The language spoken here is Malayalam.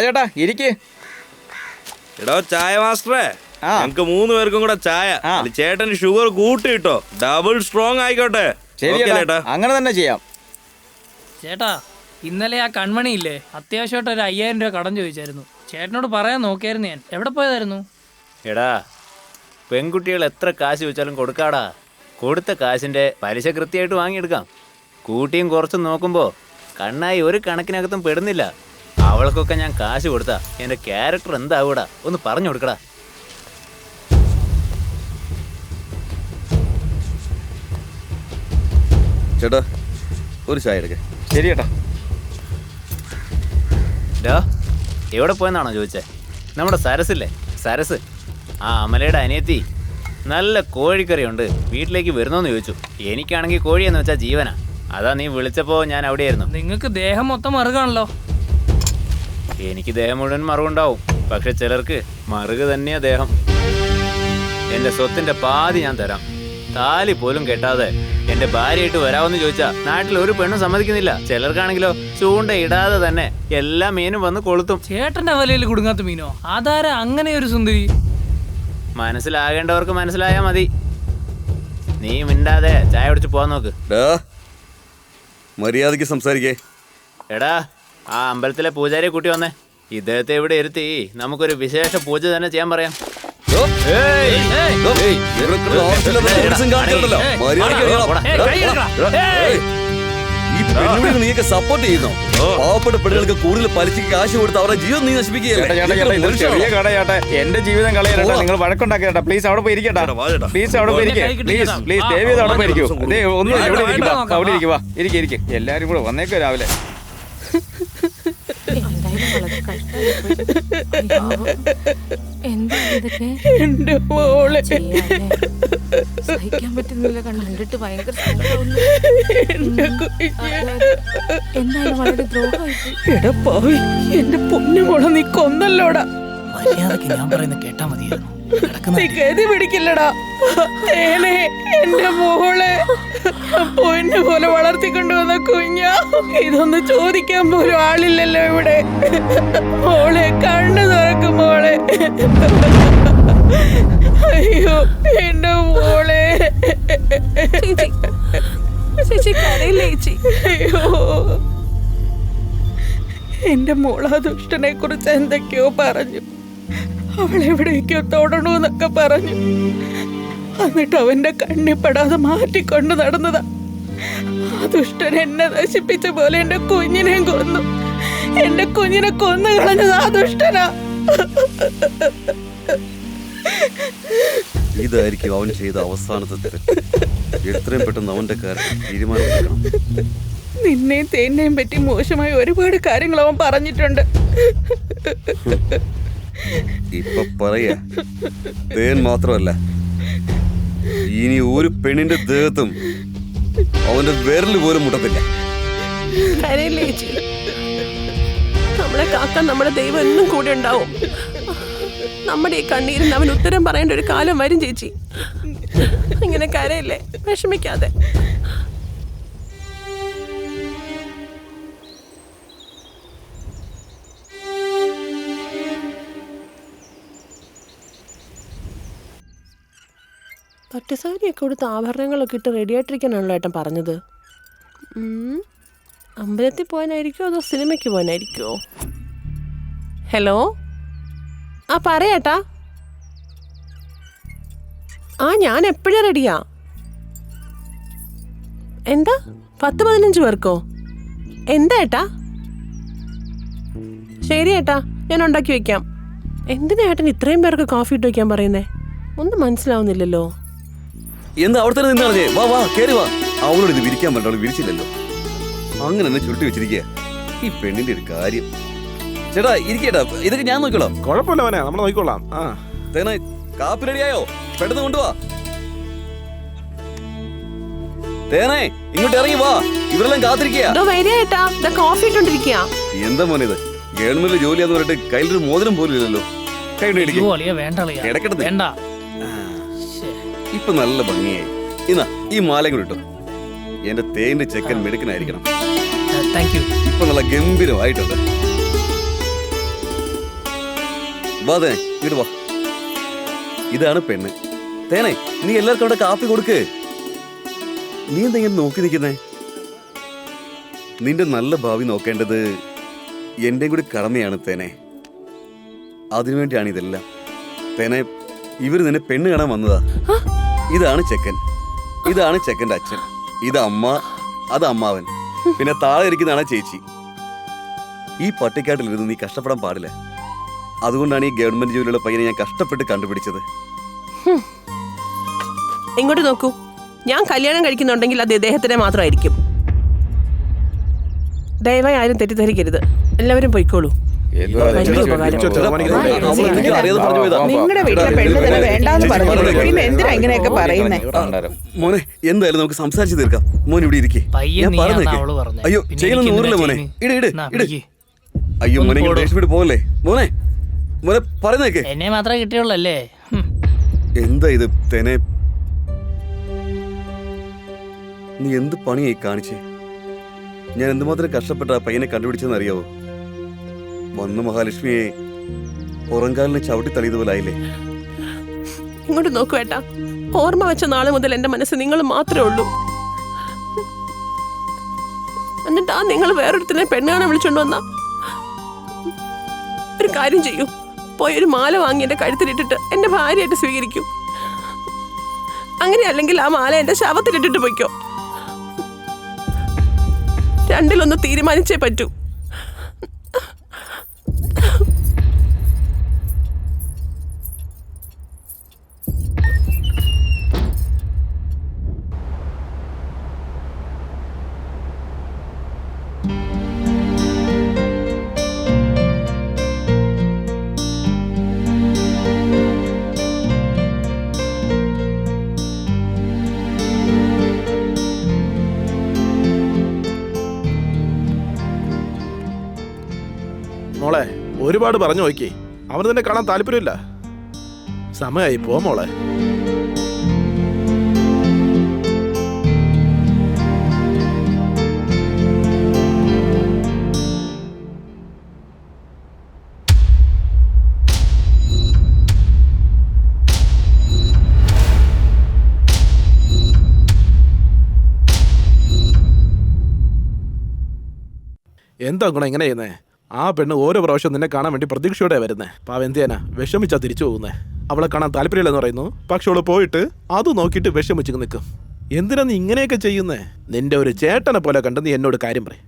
ചേട്ടാ ഇരിക്ക്. എടോ ചായ മാസ്റ്ററെ, ഞങ്ങക്ക് 3 പേർക്കും കൂടെ ചായ. ചേട്ടന് ഷുഗർ കൂട്ടി കിട്ടോ, ഡബിൾ സ്ട്രോങ് ആയിക്കോട്ടെ. ശരി ചേട്ടാ, അങ്ങനെ തന്നെ ചെയ്യാം. ചേട്ടാ ഇന്നലെ ആ കൺമണി ഇല്ലേ, അത്യാവശ്യമായിട്ട് ഒരു 5000 രൂപ കടം ചോദിച്ചായിരുന്നു. ചേട്ടനോട് പറയാൻ നോക്കിയായിരുന്നു ഞാൻ. എവിടെ പോയതായിരുന്നു? എടാ, പെൺകുട്ടികൾ എത്ര കാശ് ചോദിച്ചാലും കൊടുക്കാടാ. കൊടുത്ത കാശിൻ്റെ പലിശ കൃത്യമായിട്ട് വാങ്ങിയെടുക്കാം. കൂട്ടിയും കുറച്ചും നോക്കുമ്പോൾ കണ്ണായി ഒരു കണക്കിനകത്തും പെടുന്നില്ല. അവൾക്കൊക്കെ ഞാൻ കാശ് കൊടുത്താ എൻ്റെ ക്യാരക്ടർ എന്താവൂടാ, ഒന്ന് പറഞ്ഞു കൊടുക്കടാ. ചേട്ടാ ഒരു ചായ എടുക്കേ. ശരി ചേട്ടാ. ഡാ, എവിടെ പോയെന്നാണോ ചോദിച്ചേ? നമ്മുടെ സരസില്ലേ, സരസ്, ആ അമലയുടെ അനിയത്തി നല്ല കോഴിക്കറിയുണ്ട്, വീട്ടിലേക്ക് വരുന്നോന്ന് ചോദിച്ചു. എനിക്കാണെങ്കിൽ കോഴിയെന്ന് വെച്ചാൽ ജീവനാ. അതാ നീ വിളിച്ചപ്പോൾ ഞാൻ അവിടെയായിരുന്നു. നിങ്ങൾക്ക് ദേഹം മൊത്തം മറുകാണല്ലോ. എനിക്ക് ദേഹം മുഴുവൻ മറുകുണ്ടാവും, പക്ഷെ ചിലർക്ക് മറുക് തന്നെയാ ദേഹം. എൻ്റെ സ്വത്തിൻ്റെ പാതി ഞാൻ തരാം. താലി പോലും കെട്ടാതെ എൻ്റെ ഭാര്യയായിട്ട് വരാമെന്ന് ചോദിച്ചാൽ നാട്ടിൽ ഒരു പെണ്ണും സമ്മതിക്കുന്നില്ല. ചിലർക്കാണെങ്കിലോ ചൂണ്ട ഇടാതെ തന്നെ എല്ലാ മീനും വന്ന് കൊളുത്തും. ചേട്ടന്റെ വലയിൽ കുടുങ്ങാത്ത മീനോ? ആധാര അങ്ങനെ ഒരു സുന്ദരി. മനസ്സിലാകേണ്ടവർക്ക് മനസ്സിലായാൽ മതി. നീ മിണ്ടാതെ ചായ കുടിച്ച് പോവാൻ നോക്ക്. മര്യാദയ്ക്ക് സംസാരിക്കേ. എടാ, ആ അമ്പലത്തിലെ പൂജാരിയെ കൂട്ടി വന്നേ. ഇദ്ദേഹത്തെ ഇവിടെ ഇരുത്തി നമുക്കൊരു വിശേഷ പൂജ തന്നെ ചെയ്യാൻ പറയാം. നീയൊക്കെ സപ്പോർട്ട് ചെയ്യുന്നോ? പാവപ്പെട്ട പെണ്ണുങ്ങൾക്ക് കൂടുതൽ പലിശക്ക് കാശ് കൊടുത്ത് അവരുടെ ജീവൻ നീ നശിപ്പിക്കുകയല്ലേ? എന്റെ ജീവിതം കളയാ. നിങ്ങൾ വഴക്കുണ്ടാക്കേട്ടാ. പ്ലീസ് അവിടെ പോയി ഇരിക്കട്ടാ. പ്ലീസ് അവിടെ പോയി ഇരിക്കേ. പ്ലീസ് പ്ലീസ് ദേവി അവിടെ പോയി ഇരിക്കൂ. ഒന്നും അവിടെ ഇരിക്കുക. ഇരിക്കും. എല്ലാരും കൂടെ വന്നേക്കോ രാവിലെ. എന്റെ മോളെ സഹിക്കാൻ പറ്റുന്നില്ല. കണ്ടിട്ട് ഭയങ്കര എന്തായാലും വളരെ ദ്രോഹമായി. എന്റെ പൊന്നു മോളെ നീ കൊന്നല്ലോടാ. മര്യാദക്ക് ഞാൻ പറയുന്നത് കേട്ടാ മതിയായിരുന്നു. നീ ഗതി പിടിക്കില്ലടാ. എന്റെ മോളെ പൊന്നു പോലെ വളർത്തിക്കൊണ്ടുവന്ന കുഞ്ഞാ. ഇതൊന്ന് ചോദിക്കാൻ പോലും ആളില്ലല്ലോ ഇവിടെ. മോളെ കണ്ണു തുറക്കും മോളെ. അയ്യോ എന്റെ മോളെ. അയ്യോ എന്റെ മോളാ ദുഷ്ടനെ കുറിച്ച് എന്തൊക്കെയോ പറഞ്ഞു. അവളെവിടേക്കോ തൊടണമെന്നൊക്കെ പറഞ്ഞു. എന്നിട്ട് അവന്റെ കണ്ണിപ്പെടാതെ മാറ്റിക്കൊണ്ട് നടന്നതാ. ആ ദുഷ്ടൻ എന്നെ നശിപ്പിച്ച പോലെ എന്റെ കുഞ്ഞിനെയും കൊന്നു. എന്റെ കുഞ്ഞിനെ കൊന്നു കളഞ്ഞത് ആ ദുഷ്ടനാ. ഇതായിരിക്കും അവൻ ചെയ്ത അവസാനത്തെ തെറ്റ്. എത്രയും പെട്ടെന്ന് അവന്റെ കാര്യം തീരുമാനിക്കണം. നിന്നെയും തേനെയും പറ്റി മോശമായ ഒരുപാട് കാര്യങ്ങൾ അവൻ പറഞ്ഞിട്ടുണ്ട്. ഇപ്പൊ പറയാ, തേൻ മാത്രമല്ല, ഇനി ഒരു പെണ്ണിന്റെ ദേഹത്തും അവന്റെ വിരല് പോലും മുട്ടത്തില്ല. നമ്മളെ കാക്കാൻ നമ്മുടെ ദൈവം എന്നും കൂടെ ഉണ്ടാവും. നമ്മുടെ ഈ കണ്ണീരിന് അവൻ ഉത്തരം പറയേണ്ട ഒരു കാലം വരും ചേച്ചി. ഇങ്ങനെ കരയില്ലേ, വിഷമിക്കാതെ. പട്ടുസാരിയൊക്കെ കൊടുത്ത് ആഭരണങ്ങളൊക്കെ ഇട്ട് റെഡിയായിട്ടിരിക്കാനാണല്ലോ ഏട്ടൻ പറഞ്ഞത്. അമ്പലത്തിൽ പോകാനായിരിക്കുമോ അതോ സിനിമയ്ക്ക് പോകാനായിരിക്കുമോ? ഹലോ, ആ പറയേട്ടാ. ആ ഞാൻ എപ്പോഴും റെഡിയാ. എന്താ 10-15 പേർക്കോ? എന്താ ഏട്ടാ? ശരി ഏട്ടാ, ഞാൻ ഉണ്ടാക്കി വെക്കാം. എന്തിനാ ഏട്ടൻ ഇത്രയും പേർക്ക് കോഫി ഇട്ട് വയ്ക്കാൻ പറയുന്നേ? ഒന്നും മനസ്സിലാവുന്നില്ലല്ലോ. എന്താ അവിടെ തന്നെ നിന്നാളേ? വാ വാ കേറി വാ. അവളോട് ഇത് വിരിക്കാൻ പറ്റും, അവള് വിരിച്ചില്ലല്ലോ. അങ്ങനെ തന്നെ ചുരുട്ടി വെച്ചിരിക്കുക. ഈ പെണ്ണിന്റെ ഒരു കാര്യം. ചേട്ടാ ഇരിക്കേട്ടാ, ഇതൊക്കെ ഞാൻ നോക്കിക്കോളാം. കുഴപ്പമില്ല മോനെ, നമ്മൾ നോക്കിക്കോളാം. തേന കാപ്പി റെഡിയായോ? പെട്ടെന്ന് കൊണ്ടുവാ. തേനേ ഇങ്ങോട്ട് ഇറങ്ങി വാ, ഇവരെല്ലാം കാത്തിരിക്കുക. കോഫി ഇട്ടോണ്ടിരിക്കുക. എന്താ മോനെ ഇത്? ഗവൺമെന്റ് ജോലിയാന്ന് പറഞ്ഞിട്ട് കയ്യിലൊരു മോതിരം പോലും ഇല്ലല്ലോ. വേണ്ട. ഇപ്പൊ നല്ല ഭംഗിയായി. ഇന്നാ ഈ മാല കൂടി ഇട്ടോ. എന്റെ തേന്റെ ചെക്കൻ മെടുക്കനായിരിക്കണം. ഇപ്പൊ നല്ല ഗംഭീരമായിട്ടുണ്ട്. വാ തേനെ ഇങ്ങോട്ട് വാ. ഇതാണ് പെണ്ണ്. തേനെ നീ എല്ലാവർക്കും അവിടെ കാപ്പി കൊടുക്ക്. നീ എന്തെങ്കിലും നോക്കി നിൽക്കുന്നേ? നിന്റെ നല്ല ഭാവി നോക്കേണ്ടത് എൻ്റെ കൂടി കടമയാണ് തേനെ. അതിനുവേണ്ടിയാണ് ഇതെല്ലാം. തേനെ ഇവർ നിന്നെ പെണ്ണ് കാണാൻ വന്നതാ. ഇതാണ് ചെക്കൻ, ഇതാണ് ചെക്കൻ്റെ അച്ഛൻ, ഇത് അമ്മ, അത് അമ്മാവൻ, പിന്നെ താഴെ ഇരിക്കുന്നതാണ് ചേച്ചി. ഈ പട്ടിക്കാട്ടിലിരുന്ന് നീ കഷ്ടപ്പെടാൻ പാടില്ല. അതുകൊണ്ടാണ് ഈ ഗവൺമെന്റ് ജോലിയുള്ള പയ്യനെ ഞാൻ കഷ്ടപ്പെട്ട് കണ്ടുപിടിച്ചത്. ഇങ്ങോട്ട് നോക്കൂ, ഞാൻ കല്യാണം കഴിക്കുന്നുണ്ടെങ്കിൽ അത് ഇദ്ദേഹത്തിനെ മാത്രമായിരിക്കും. ദയവായി ആരും തെറ്റിദ്ധരിക്കരുത്. എല്ലാവരും പൊയ്ക്കോളൂ. നിങ്ങളുടെ വീട്ടിലെ പെണ്ണ് തന്നെ വേണ്ടാന്ന് പറഞ്ഞു, പിന്നെ എന്തിനാ ഇങ്ങനെയൊക്കെ പറയുന്നേ? മോനെ എന്തായാലും നമുക്ക് സംസാരിച്ചു തീർക്കാം. മോൻ ഇവിടെ ഇരിക്കേ. ഞാൻ പറഞ്ഞേക്കെ. അയ്യോ ചെയ്യുന്ന നൂറില്ല മോനെ. ഇട് ഇട് ഇട്. അയ്യോ മോനെ ദേഷ്യപ്പെട്ട് പോകല്ലേ മോനെ. മോനെ പറയുന്നേക്കെ. എന്നെ മാത്രമേ കിട്ടിയുള്ളല്ലേ? എന്താ ഇത് തേനെ? നീ എന്ത് പണിയായി കാണിച്ചേ? ഞാൻ എന്തുമാത്രം കഷ്ടപ്പെട്ട ആ പയ്യനെ കണ്ടുപിടിച്ചെന്ന് അറിയാവോ? വന്ന മഹാലക്ഷ്മിയെ പുറംകാലിനെ ചവിട്ടി തള്ളിയതുപോലെ ആയില്ലേ? ഇങ്ങോട്ട് നോക്കൂ ഏട്ടാ, ഓർമ്മ വെച്ച നാളെ മുതൽ എന്റെ മനസ്സിൽ നിങ്ങൾ മാത്രമേ ഉള്ളൂ. എന്നിട്ടാ നിങ്ങൾ വേറൊരുത്തിനെ പെണ്ണാണ് വിളിച്ചോണ്ട് വന്ന. ഒരു കാര്യം ചെയ്യൂ, പോയി ഒരു മാല വാങ്ങി എന്റെ കഴുത്തിലിട്ടിട്ട് എന്റെ ഭാര്യയായിട്ട് സ്വീകരിക്കൂ. അങ്ങനെ അല്ലെങ്കിൽ ആ മാല എന്റെ ശവത്തിലിട്ടിട്ട് പൊയ്ക്കോ. രണ്ടിലൊന്ന് തീരുമാനിച്ചേ പറ്റൂ. മോളെ ഒരുപാട് പറഞ്ഞു നോക്കി, അവന് തന്നെ കാണാൻ താല്പര്യമില്ല. സമയമായി പോ മോളെ. എന്താ ഗുണം ഇങ്ങനെ ചെയ്യുന്നേ? ആ പെണ്ണ് ഓരോ പ്രാവശ്യം നിന്നെ കാണാൻ വേണ്ടി പ്രതീക്ഷയോടെ വരുന്നേ. പാവ എന്തിനാ വിഷമിച്ചാ തിരിച്ചു പോകുന്നേ. അവളെ കാണാൻ താല്പര്യമില്ലെന്ന് പറയുന്നു, പക്ഷെ അവള് പോയിട്ട് അത് നോക്കിയിട്ട് വിഷമിച്ച് നിൽക്കും. എന്തിനാ നീ ഇങ്ങനെയൊക്കെ ചെയ്യുന്നേ? നിന്റെ ഒരു ചേട്ടനെ പോലെ കണ്ട് നീ എന്നോട് കാര്യം പറയും.